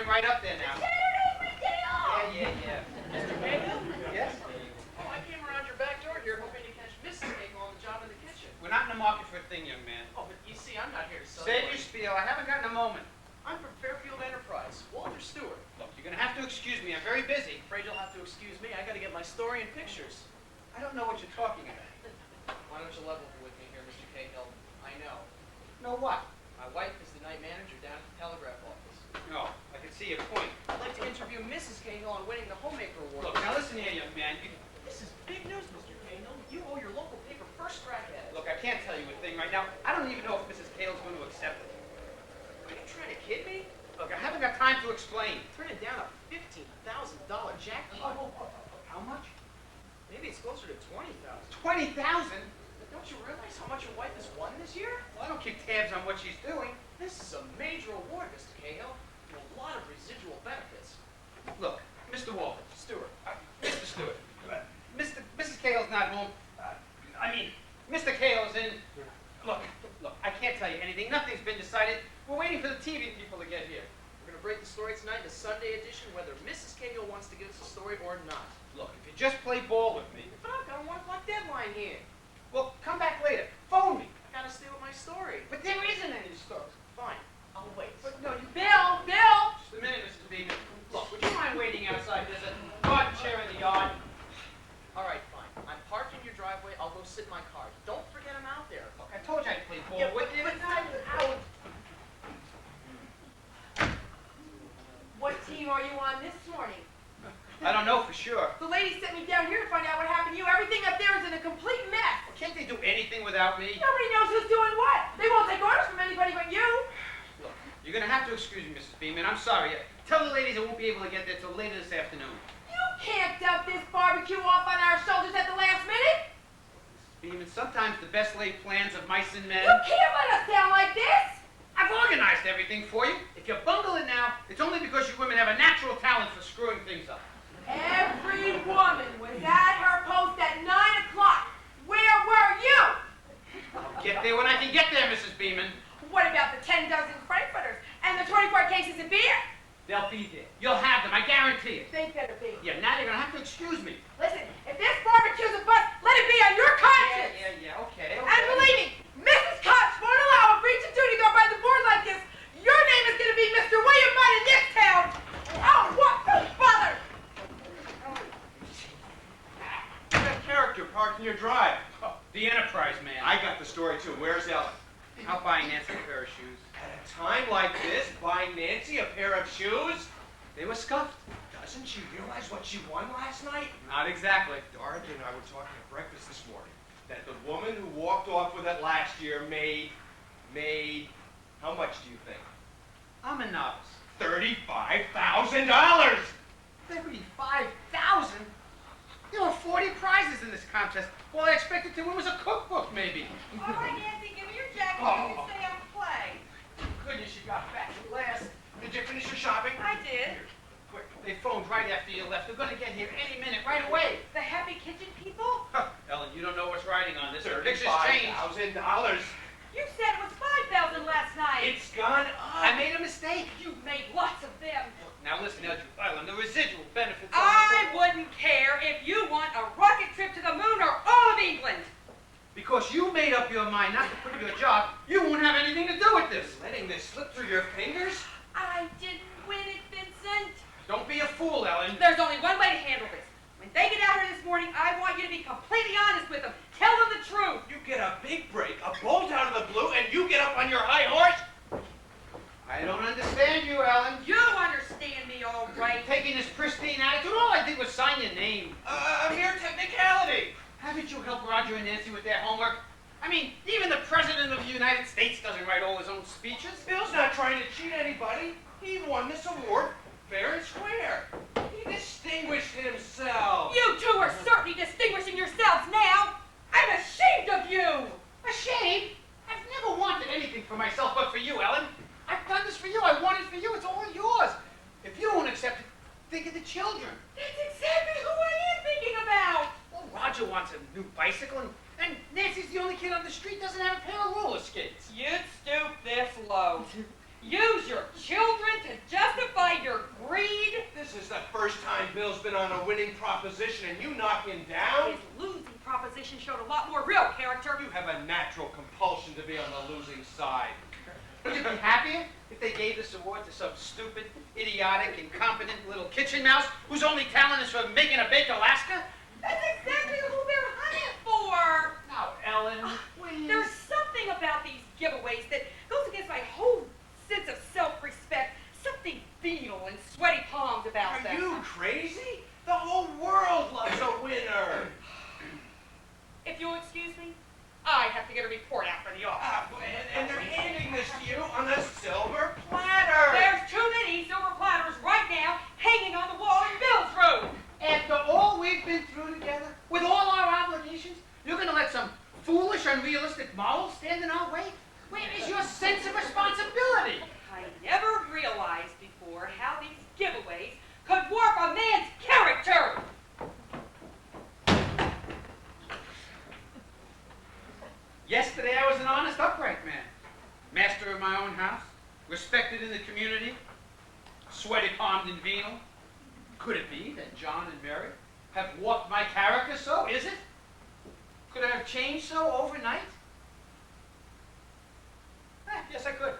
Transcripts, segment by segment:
Right up there now. Saturday's my day off! Yeah. Mr. Cahill? Yes? Oh, I came around your back door here hoping to catch Mrs. Cahill on the job in the kitchen. We're not in the market for a thing, young man. Oh, but you see, I'm not here to sell Save you. your spiel. I haven't gotten a moment. I'm from Fairfield Enterprise, Walter Stewart. Look, you're going to have to excuse me. I'm very busy. Afraid you'll have to excuse me. I got to get my story and pictures. I don't know what you're talking about. Why don't you level with me here, Mr. Cahill? I know. Know what? My wife is the night manager down at the telegraph office. No, I can see your point. I'd like to interview Mrs. Cahill on winning the Homemaker Award. Look, now listen here, young man. This is big news, Mr. Cahill. You owe your local paper first crack at it. Look, I can't tell you a thing right now. I don't even know if Mrs. Cale's going to accept it. Are you trying to kid me? Look, I haven't got time to explain. Turning down a $15,000 jackpot. How much? Maybe it's closer to $20,000. 20,000? Don't you realize how much your wife has won this year? Well, I don't keep tabs on what she's doing. This is a major award, Mr. Cahill, and a lot of residual benefits. Look, Mr. Walter. Stewart. Mr. Stewart. Mrs. Cale's not home. Mr. Cale's in. Look, I can't tell you anything. Nothing's been decided. We're waiting for the TV people to get here. We're going to break the story tonight in the Sunday edition, whether Mrs. Cahill wants to give us a story or not. Look, if you just play ball with me. But I've got a 1 o'clock deadline here. Well, come back later. Phone me. I got to stay with my story. But there isn't any story. Fine. I'll wait. But no, you. Bill! Just a minute, Mrs. Beeman. Look, would you mind waiting outside? There's a garden chair in the yard. All right, fine. I'm parked in your driveway. I'll go sit in my car. Don't forget I'm out there. Look, I told you I'd play ball Yeah, with you. but What team are you on this morning? I don't know for sure. The lady sent me down here to find out what happened to you. Everything up there is in a complete mess. Well, can't they do anything without me? Nobody knows who's doing what. They won't take orders from anybody but you. Look, you're going to have to excuse me, Mrs. Beeman. I'm sorry. Tell the ladies I won't be able to get there till later this afternoon. You can't dump this barbecue off on our shoulders at the last minute. Mrs. Beeman, sometimes the best laid plans of mice and men. You can't let us down like this. I've organized everything for you. If you bungle it now, it's only because you women have a natural talent for screwing things up. Every woman was at her post at 9 o'clock. Where were you? I'll get there when I can get there, Mrs. Beeman. What about the 10 dozen frankfurters and the 24 cases of beer? They'll be there. You'll have them, I guarantee it. They better be. Yeah, now you're going to have to excuse me. Listen, if this barbecue's a bust, let it be on your conscience. Okay. And believe me, Mrs. Cox won't allow a breach of duty to go by the board like this. Your name is going to be Mr. William Mudd in this town. Oh, what the bother? That character parked in your drive. Oh, the Enterprise man. I got the story too. Where's Ellen? I'll buy Nancy a pair of shoes. At a time like this, buy Nancy a pair of shoes? They were scuffed. Doesn't she realize what she won last night? Not exactly. Dorothy and I were talking at breakfast this morning that the woman who walked off with it last year made, how much do you think? I'm a novice. $35,000! 35,000? There were 40 prizes in this contest. All I expected to win was a cookbook, maybe. All right, Nancy, give me your jacket. Oh. You can stay out and play. Goodness, you got back at last. Did you finish your shopping? I did. Quick, they phoned right after you left. They're going to get here any minute, right away. The Happy Kitchen people? Ellen, you don't know what's riding on this. The picture's changed. $35,000. You said it was 5,000 last night. It's gone up. I made a mistake. You've made lots of them. Now listen, Ellen, the residual benefits of I wouldn't care if you want a rocket trip to the moon or all of England. Because you made up your mind not to quit your job, you won't have anything to do with this. Letting this slip through your fingers? I didn't win it, Vincent. Don't be a fool, Ellen. There's only one way to handle this. When they get out here this morning, I want you to be completely honest with them. Tell them the truth. You get a big break, a bolt out of the blue, and you get up on your high horse? I don't understand you, Ellen. You understand me all right. Taking this pristine attitude, all I did was sign your name. A mere technicality. Haven't you helped Roger and Nancy with their homework? I mean, even the President of the United States doesn't write all his own speeches. Bill's not trying to cheat anybody. He won this award fair and square. He distinguished himself. You two are certainly distinguishing yourselves now. I'm ashamed of you. Ashamed? I've never wanted anything for myself but for you, Ellen. I've done this for you. I want it for you. It's all yours. If you won't accept it, think of the children. That's exactly who I am thinking about. Well, Roger wants a new bicycle, and Nancy's the only kid on the street doesn't have a pair of roller skates. You'd stoop this low. Use your children to justify your proposition and you knock him down? His losing proposition showed a lot more real character. You have a natural compulsion to be on the losing side. Would you be happier if they gave this award to some stupid, idiotic, incompetent little kitchen mouse whose only talent is for making a bake Alaska? That's exactly who they're hunting for. Now, Ellen, please. There's something about these giveaways that goes against my whole sense of self-respect. Something venal and sweaty palms about them. Are you crazy? The whole world loves a winner. If you'll excuse me, I have to get a report out for the office. And they're handing this to you on a silver platter. There's too many silver platters right now hanging on the wall in Bill's room. After all we've been through together, with all our obligations, you're going to let some foolish, unrealistic model stand in our way? Where is your sense of responsibility? I never realized before how these giveaways could warp a man's character. Yesterday I was an honest, upright man. Master of my own house, respected in the community, sweaty-palmed and venal. Could it be that John and Mary have warped my character so? Is it? Could I have changed so overnight? Yes, I could.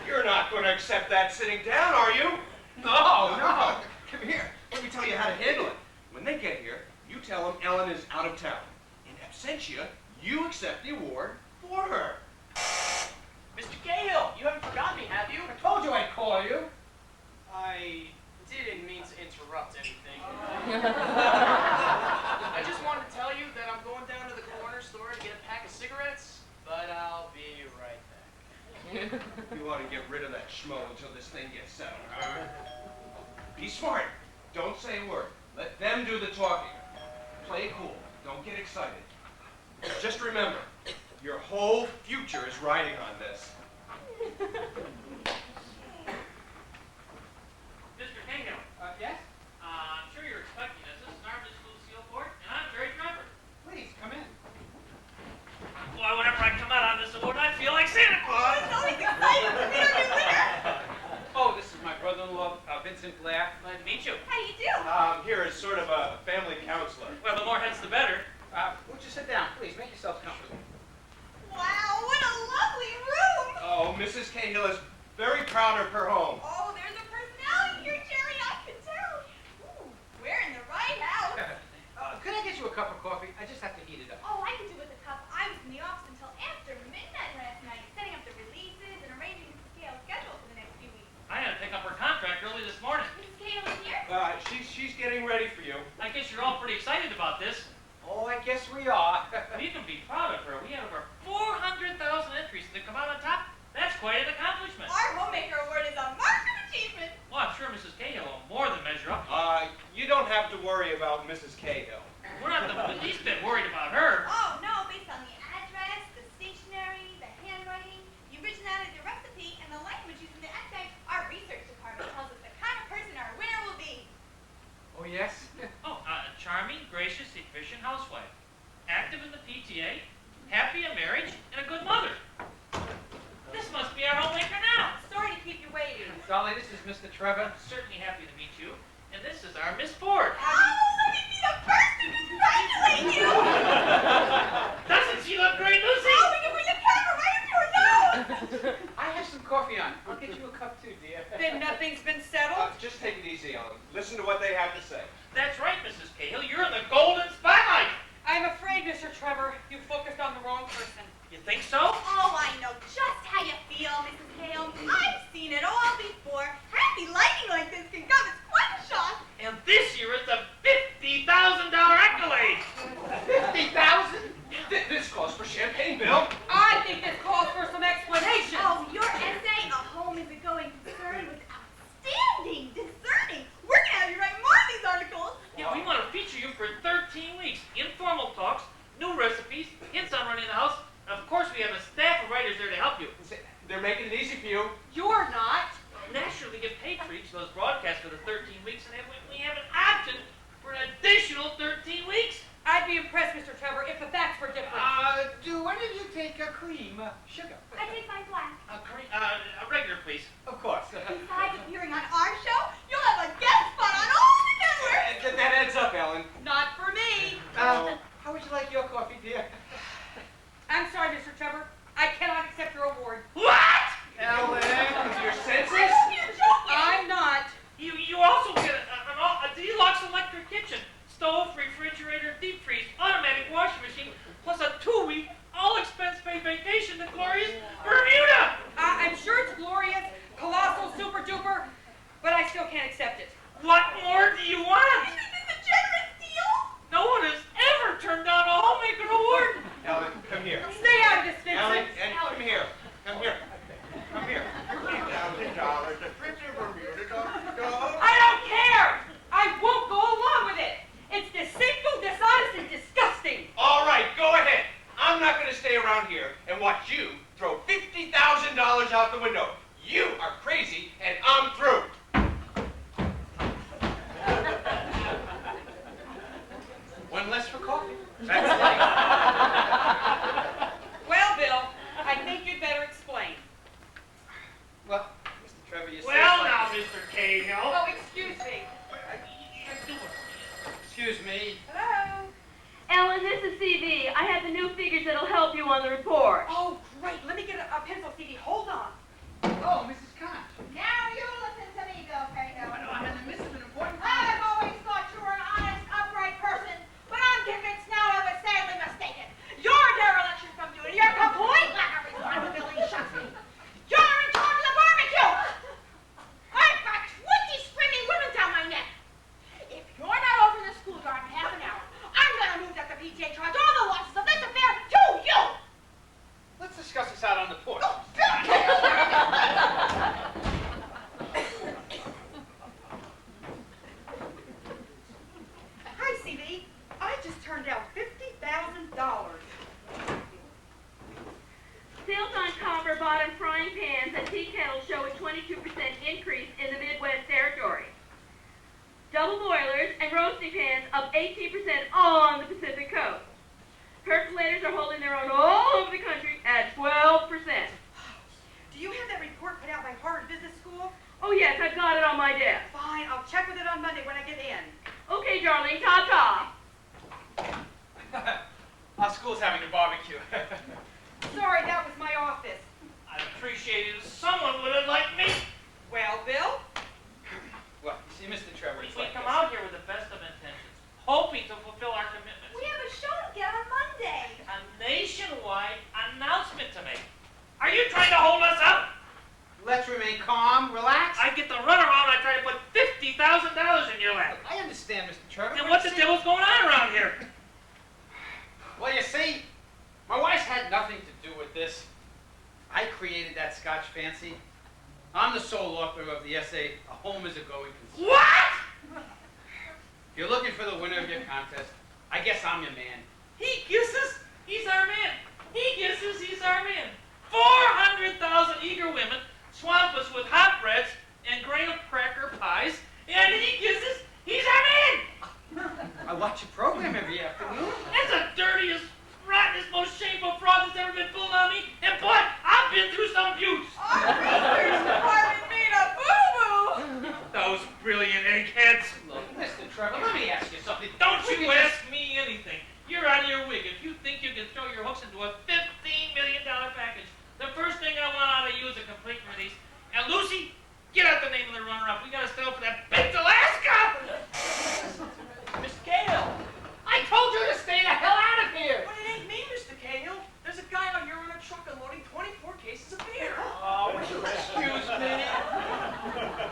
You're not going to accept that sitting down, are you? No, no. Come here. Let me tell you how to handle it. When they get here, you tell them Ellen is out of town. In absentia, you accept the award for her. Mr. Cahill, you haven't forgotten me, have you? I told you I'd call you. I didn't mean to interrupt anything. I just wanted to tell you that I'm going down to the corner store to get a pack of cigarettes, but I'll be right back. You ought to get rid of that schmo until this thing gets settled. Be smart. Don't say a word. Let them do the talking. Play it cool. Don't get excited. Just remember, your whole future is riding on this. Mr. Cahill, Yes? I'm sure you're expecting us. This is our School Sealport, and I'm Jerry Trevor. Please, come in. Why, whenever I come out on this award, I feel like Santa Claus. It's always exciting to meet our new winner. Oh, this is my brother-in-law, Vincent Blair. Glad to meet you. How do you do? Here is sort of a family counselor. Well, the more heads, the better. Would you sit down, please? Make yourself comfortable. Wow, what a lovely room. Oh, Mrs. Cahill is very proud of her home. Oh, there's a personality here, Jerry, I can tell. Ooh, we're in the right house. Could I get you a cup of coffee? I just have to heat it up. Oh, I could do with a cup. I was in the office until after midnight last night, setting up the releases and arranging the scale schedule for the next few weeks. I had to pick up her contract early this morning. Mrs. Cahill is here? She's getting ready for you. I guess you're all pretty excited about this. Oh, I guess we are. You can be proud of her. We had over 400,000 entries to come out on top. That's quite an accomplishment. Our homemaker award is a mark of achievement. Well, I'm sure Mrs. Cahill will more than measure up. You don't have to worry about Mrs. Cahill. We're not the least bit worried about her. Oh, no, based on the address, the stationery, the handwriting, the originality of the recipe, and the language used in the essay, our research department tells us the kind of person our winner will be. Oh, yes? Oh, charming, gracious, efficient housewife. Active in the PTA, happy in marriage, and a good mother. This must be our homemaker now. Sorry to keep you waiting. Dolly, this is Mr. Trevor. Certainly happy to meet you. And this is our Miss Ford. Oh, let me be the first to congratulate you. Doesn't she look great, Lucy? Oh, we can bring the camera right up to her nose. I have some coffee on. I'll get you a cup too, dear. Then nothing's been settled? Just take it easy, Ellen. Listen to what they have to say. That's right, Mrs. Cahill. You're in the golden spotlight. I'm afraid, Mr. Trevor, you focused on the wrong person. You think so? Oh, I know just how you feel, Mrs. Cahill. I've seen it all before. Happy lighting like this can come as quite a shock. And this year it's a $50,000 accolade. 50,000? This calls for champagne, Bill. I think this calls for some explanation. Oh, your essay, A Home is a Going Concern, was outstanding, discerning. We're going to have you write more of these articles. Yeah, we want to feature you for 13 weeks. Informal talks, new recipes, hints on running the house. And of course, we have a staff of writers there to help you. They're making it easy for you. You're not. Naturally, get paid for each of those broadcasts for the 13 weeks, and then we have an option for an additional 13 weeks. I'd be impressed, Mr. Trevor, if the facts were different. Do any of you take cream, sugar? I take my black. A regular, please. Of course. Besides appearing on our show, you'll have a guest spot on all the networks. Mr. Cahill. Oh, excuse me. Excuse me. Hello? Ellen, this is CD. I have the new figures that'll help you on the report. Oh, great. Let me get a pencil, CD. Hold on. Oh, Mrs. Conch. Now you listen to me, Bill Cahill. I know I had to miss an important I've always thought you were an honest, upright person, but I'm convinced now I was sadly mistaken. Your dereliction from duty, your complete lack of responsibility shocks me. You're in charge of the barbecue! I've got 20 screaming women down my neck. If you're not over in the school yard in half an hour, I'm gonna move that the PTA charge all the losses of this affair to you! Let's discuss this out on the porch. Oh, Bill Cahill! Hi, CD. I just turned out $50,000. Sales on copper bottom frying pans and tea kettles show a 22% increase in the Midwest territory. Double boilers and roasting pans up 18% on the Pacific Coast. Percolators are holding their own all over the country at 12%. Do you have that report put out by Harvard Business School? Oh yes, I've got it on my desk. Fine, I'll check with it on Monday when I get in. Okay, darling, ta-ta. Our school's having a barbecue. Sorry, that was my office. I'd appreciate it if someone would have liked me. Well, Bill? Well, you see, Mr. Trevor, We it's like come this. out here with the best of intentions, hoping to fulfill our commitments. We have a show to get on Monday. A nationwide announcement to make. Are you trying to hold us up? Let's remain calm, relax. I get the runaround, I try to put $50,000 in your lap. I understand, Mr. Trevor. And but what you the see- devil's going on around here? Well, you see, my wife's had nothing to do with this. I created that Scotch fancy. I'm the sole author of the essay, A Home is a Going Concern. What? If you're looking for the winner of your contest, I guess I'm your man. He kisses, he's our man. He kisses, he's our man. 400,000 eager women swamp us with hot breads and graham cracker pies, and he kisses, he's our man. I watch your program every afternoon. That's the dirtiest, rottenest, most shameful fraud that's ever been pulled on me. And boy, I've been through some abuse. Our research department made a boo-boo! Those brilliant eggheads. Look, Mr. Trevor, let me ask you something. Don't you We ask me anything. You're out of your wig if you think you can throw your hooks into a $15 million package. The first thing I want out of you is a complete release. And Lucy, get out the name of the runner-up. We gotta settle for that baked Alaska! Mr. Cahill! I told you to stay the hell out of here! But it ain't me, Mr. Cahill. There's a guy out here on a truck unloading 24 cases of beer. Oh, will you excuse me?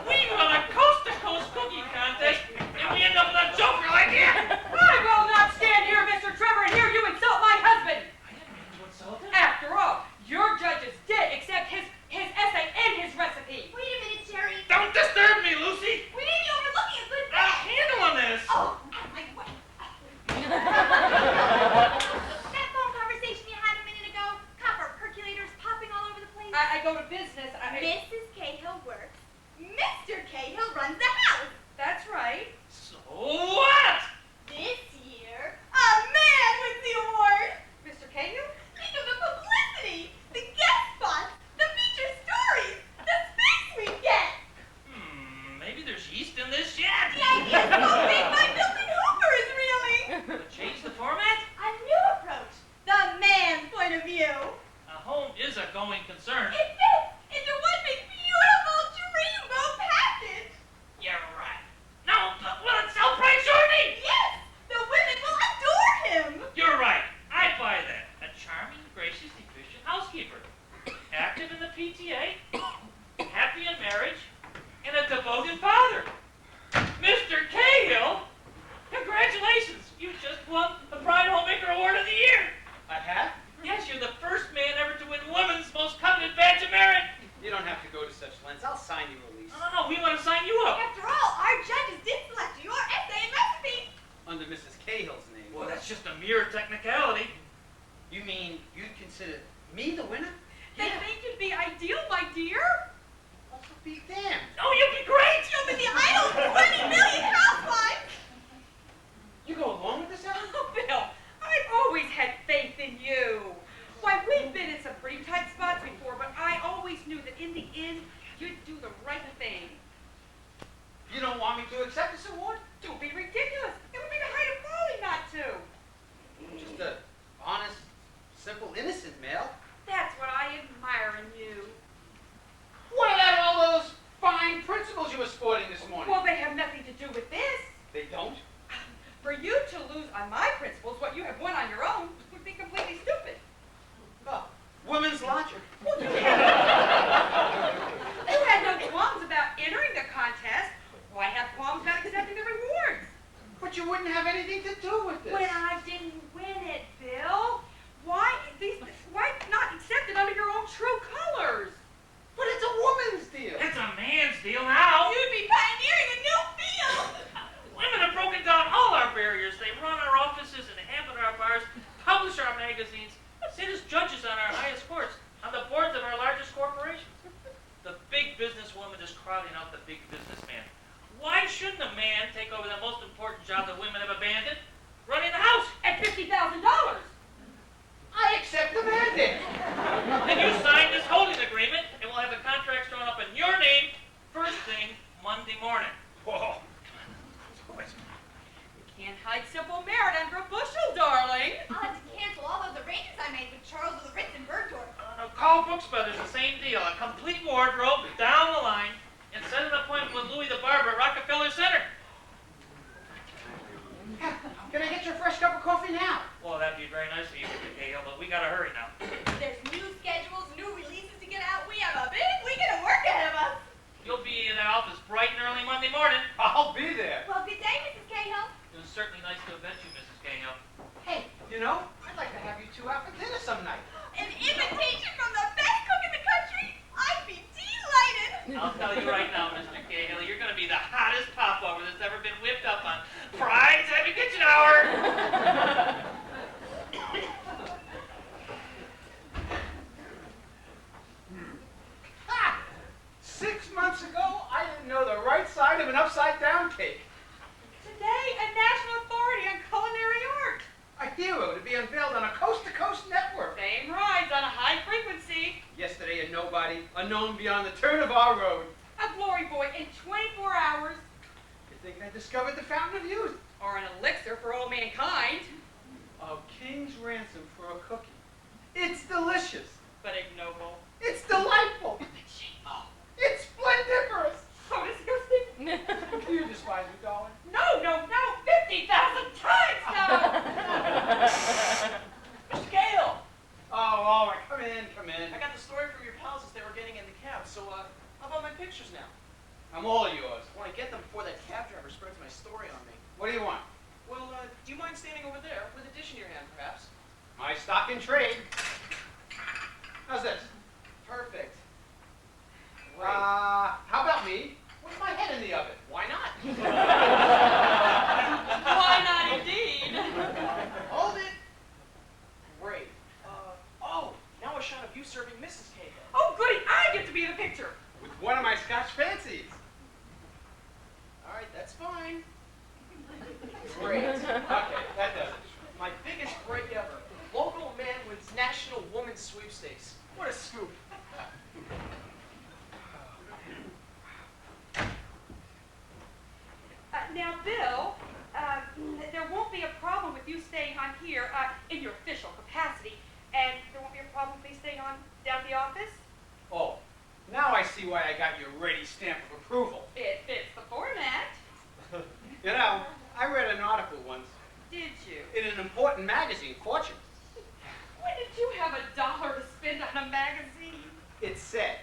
We run a coast-to-coast cookie contest, and we end up with a joker like him! I will not stand here, Mr. Trevor, and hear you insult my husband! I didn't mean to insult him. After all, your judges did accept his essay and his recipe. Wait a minute, Jerry. Don't disturb me, Lucy! We may be overlooking a good A bet. handle on this! Oh, out of my way. That phone conversation you had a minute ago, copper percolators popping all over the place. I go to business. Mrs. Cahill works. Mr. Cahill runs the house. That's right. So what? This year, a man wins the award. Mr. Cahill? Think of the publicity, the guest spots, the feature stories, the space we get. Maybe there's yeast in this yet. The idea's so big my building Hoover is reeling. Change the format? A new approach, the man's point of view. A home is a going concern. It fits into one big beautiful dreamboat package. You're right. No, but will it sell price shortly? Yes, the women will adore him. You're right. I buy that. A charming, gracious, efficient housekeeper. Active in the PTA. Happy in marriage. And a devoted father. Mr. Cahill, congratulations. You just won the Pride Homemaker Award of the Year. I have? Yes, you're the first man ever to win woman's most coveted badge of merit. You don't have to go to such lengths. I'll sign you a release. No, we want to sign you up. After all, our judges did select your essay and recipe. Under Mrs. Cahill's name. Well, that's just a mere technicality. You mean you'd consider me the winner? They think you'd be ideal, my dear. Also be damned. Oh, you'll be great. You'll be the idol of 20 million housewives. You go along with this, Ellen? Oh, Bill, I've always had faith in you. Why, we've been in some pretty tight spots before, but I always knew that in the end, you'd do the right thing. to accept this award? Don't be ridiculous. It would be the height of folly not to. Just a honest, simple, innocent male. That's what I admire in you. What about all those fine principles you were sporting this morning? Well, they have nothing to do with this. They don't? For you to lose on my principles what you have won on your own would be completely stupid. Oh, women's logic. You had no qualms about entering the contest. Why have qualms about accepting the rewards? But you wouldn't have anything to do with this. When I didn't win it, Bill. Why not accept it under your own true colors? But it's a woman's deal. It's a man's deal now. You'd be pioneering a new field. Women have broken down all our barriers. They run our offices, inhabit our bars, publish our magazines, sit as judges on our highest courts, on the boards of our largest corporations. The big businesswoman is crowding out the big businessman. Why shouldn't a man take over the most important job that women have abandoned? Running the house. At $50,000. I accept the mandate. And you signed this holding agreement, and we'll have the contracts drawn up in your name first thing Monday morning. Whoa. You can't hide simple merit under a bushel, darling. I'll have to cancel all those arrangements I made with Charles of the Ritz and Bergdorf. Call Brooks Brothers, the same deal. A complete wardrobe down the line, and set an appointment with Louis the Barber at Rockefeller Center. Can I get your fresh cup of coffee now? Well, that'd be very nice of you, Mr. Cahill, but we gotta hurry now. There's new schedules, new releases to get out. We have a big week of work ahead of us. You'll be in the office bright and early Monday morning. I'll be there. Well, good day, Mrs. Cahill. It was certainly nice to have met you, Mrs. Cahill. Hey, you know, I'd like to have you two out for dinner some night. An invitation from the best cook in the country. I'd be delighted. I'll tell you right now, Mr. Cahill, you're gonna be the hottest popover that's ever been whipped up on Fry's Happy Kitchen Hour. 6 months ago, I didn't know the right side of an upside-down cake. Today, a national authority on culinary art. A hero to be unveiled on a coast-to-coast network. Fame rides on a high frequency. Yesterday, a nobody, unknown beyond the turn of our road. A glory boy in 24 hours. You think I discovered the fountain of youth? Or an elixir for all mankind. A king's ransom for a cookie. It's delicious. But ignoble. It's delightful. Oh, It's splendiferous. so disgusting. Do you despise me, darling? No, 50,000 times no. Mr. Cahill, Oh, all right. Come in. I got the story from your pals as they were getting in the cab, so how about my pictures now? I'm all yours. I want to get them before that cab driver spreads my story on me. What do you want? Well, do you mind standing over there with a dish in your hand, perhaps? My stock in trade. How's this? Perfect. Great. How about me? With my head in the oven. Why not? Why not indeed? Hold it. Great. Oh, now a shot of you serving Mrs. Cahill. Oh, goody, I get to be in the picture. With one of my Scotch fancies. All right, that's fine. Great. Okay, that does it. My biggest break ever. Local man wins National Women's Sweepstakes. What a scoop. Now, Bill, there won't be a problem with you staying on here in your official capacity, and there won't be a problem with me staying on down at the office? Oh, now I see why I got your ready stamp of approval. It fits the format. You know, I read an article once Did you? in an important magazine, Fortune. When did you have $1 to spend on a magazine? It said,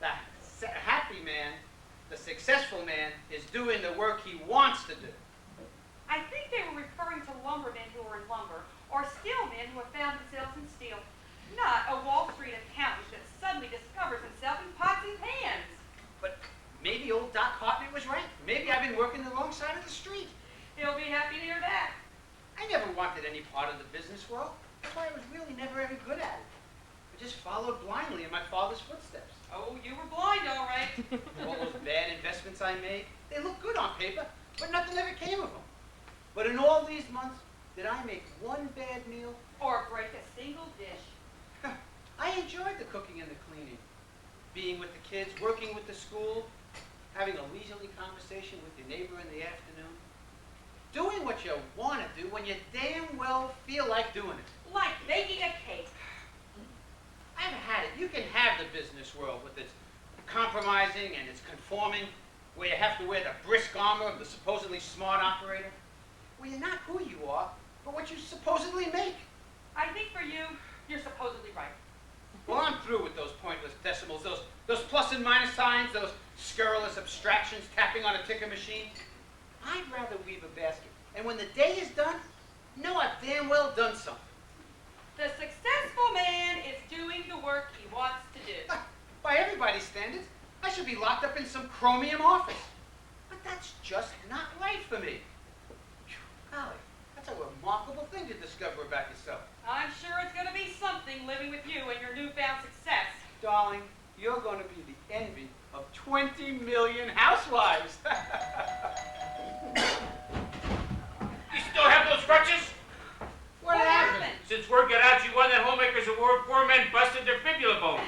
the happy man, the successful man, is doing the work he wants to do. I think they were referring to lumbermen who are in lumber, or steelmen who have found themselves in steel. Not a Wall Street accountant that suddenly discovers himself in pots and pans. But maybe old Doc Hartnett was right. Maybe I've been working the wrong side of the street. He'll be happy to hear that. I never wanted any part of the business world. That's why I was really never ever good at it. I just followed blindly in my father's footsteps. Oh, you were blind, all right. All those bad investments I made, they look good on paper, but nothing ever came of them. But in all these months, did I make one bad meal? Or break a single dish. I enjoyed the cooking and the cleaning. Being with the kids, working with the school. having a leisurely conversation with your neighbor in the afternoon, doing what you want to do when you damn well feel like doing it. Like baking a cake. I've had it. You can have the business world with its compromising and its conforming, where you have to wear the brisk armor of the supposedly smart operator, where you're not who you are, but what you supposedly make. I think for you, you're supposedly right. Well, I'm through with those pointless decimals, those plus and minus signs, those scurrilous abstractions tapping on a ticker machine. I'd rather weave a basket, and when the day is done, know I've damn well done something. The successful man is doing the work he wants to do. By everybody's standards, I should be locked up in some chromium office. But that's just not right for me. Golly, that's a remarkable thing to discover about yourself. I'm sure it's going to be something living with you and your newfound success. Darling, you're going to be the envy of 20 million housewives. You still have those crutches? What happened? Since word got out you won that Homemakers Award, poor men busted their fibula bones.